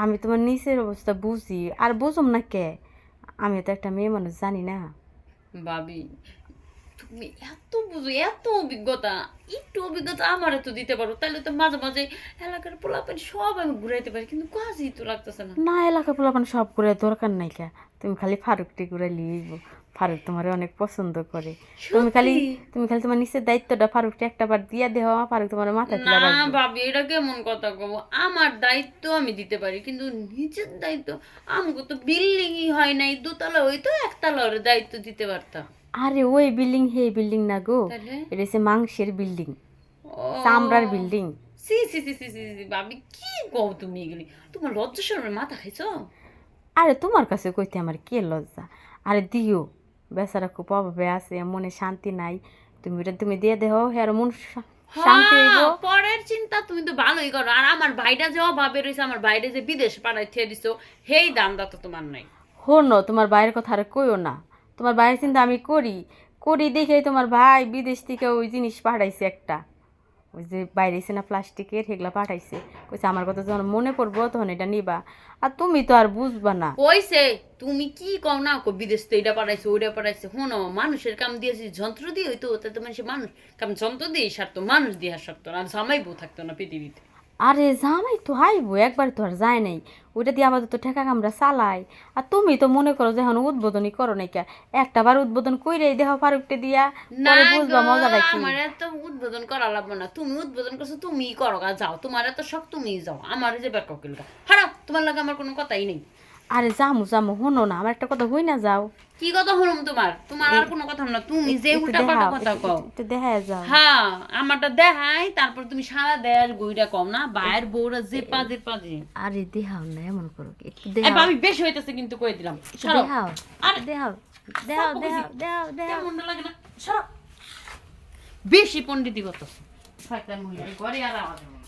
আমি তোমার নিচের অবস্থা বুঝি আর বুঝুম না কে, আমি তো একটা মেয়ে মানুষ জানি না। ভাবি তুমি এত বুঝো, এত অভিজ্ঞতা, একটু অভিজ্ঞতা আমারে তো দিতে পারো, তাহলে তো মাঝে মাঝে এলাকার পোলাপান সব আমি ঘুরাইতে পারি, কিন্তু কাজই তো লাগতেছে না। না এলাকা পোলাপান সব করে দরকার নাই কে, তুমি খালি ফারুকটি করে লিব। ফারুক তোমার অনেক পছন্দ করে। তুমি খালি সত্যি? তুমি খালি তোমার নিচের দায়িত্বটা ফারুকটি একটা বার দিয়া দেওয়া, ফারুক তোমার মাথায় না তুলে রাখবো। ভাবি, এটা কেমন কথা কব? আমার দায়িত্ব আমি দিতে পারি, কিন্তু নিজের দায়িত্ব আমাকে তো বিল্ডিংই হয় নাই, দোতলা হইতো একতলার দায়িত্ব দিতে পারতাম। আরে ওই বিল্ডিং হে বিল্ডিং না গো, তাহলে এটা হচ্ছে মাংসের বিল্ডিং, চামড়ার ও বিল্ডিং। সি সি সি সি সি সি, ভাবি কি কও তুমি এগুলি? তোমার লজ্জা শরমের মাথা খাইছো? আরে তোমার কাছে কইতে আমার কে লজ্জা। আরে দিও, বেচারা খুব অভাবে আছে, মনে শান্তি নাই, তুমি এটা তুমি দিয়ে দেও, হ্যাঁ মন শান্তি হইব। হ্যাঁ, পরের চিন্তা তুমি তো ভালোই করো, আর আমার ভাইটা যে অভাবে রয়েছে, আমার ভাইটা যে বিদেশ পাঠাইতে দিছো, হেই দান্দা তো তোমার নাই। হনো তোমার ভাইয়ের কথা আর কইও না, তোমার ভাইয়ের চিন্তা আমি করি, করি দেখেই তোমার ভাই বিদেশ থেকে ওই জিনিস পাঠাইছে একটা, ওই যে বাইরেছে না প্লাস্টিকের, সেগুলা পাঠাইছে, কইছে আমার কথা যখন মনে পড়বো তখন এটা নিবা। আর তুমি তো আর বুঝবা না। কইছে তুমি কি কও না কো, বিদেশ তো এটা পাঠাইছে ওইটা পাঠাইছে, শোনো মানুষের কাম দিয়েছি যন্ত্র দিয়ে হইতো, ওতে তো মানুষের মানুষ কাম যন্ত্র দিয়ে সারতো, মানুষ দিয়ে সারতো না, আর জামাইবো থাকতো না পৃথিবীতে। আরে জামাই তো হাইবো, একবার তো আর যায় নাই, ওইটা দিয়ে আপাতত ঠেকা কামড়া চালাই। আর তুমি তো মনে করো যে এখন উদ্বোধনই করো নাই কে, একটা বার উদ্বোধন কইরেই দেহ ফারুকটে দিয়া, না পরে গো, বুঝবা মজাটা কি। আমার এত উদ্বোধন করা লাগবে না, তুমি উদ্বোধন করছো তুমিই করো গা, যাও, তোমার এত শখ তুমিই যাও, আমার যে বের ককিল গা হারাও, তোমার লাগে আমার কোনো কথাই নেই। আরে জামু জামু, হনো না আমার একটা কথা, হই না যাও। কি কথা হলাম তোমার? তোমার আর কোনো কথা না, তুমি যে একটু উল্টা পাল্টা দেখাও, কথা কও। একটু দেখা যাও। হ্যাঁ, আমারটা দেখাই, তারপর তুমি সারা দেশ গইরা কও না বাইরের বউরা যে পাজে পাজে। আরে দেখাও না, এমন করো কি, একটু এই দেখাও, ভাবি বেশি হইতেছে কিন্তু কই দিলাম, একটু সরো। দেখাও, আরে দেখাও, দেখাও, দেখাও, দেখাও, দেখাও। কেমন লাগে না, সরো। বেশি পণ্ডিতি করতেছ, শয়তান মহিলা ঘরে আর আওয়াজ হবে না।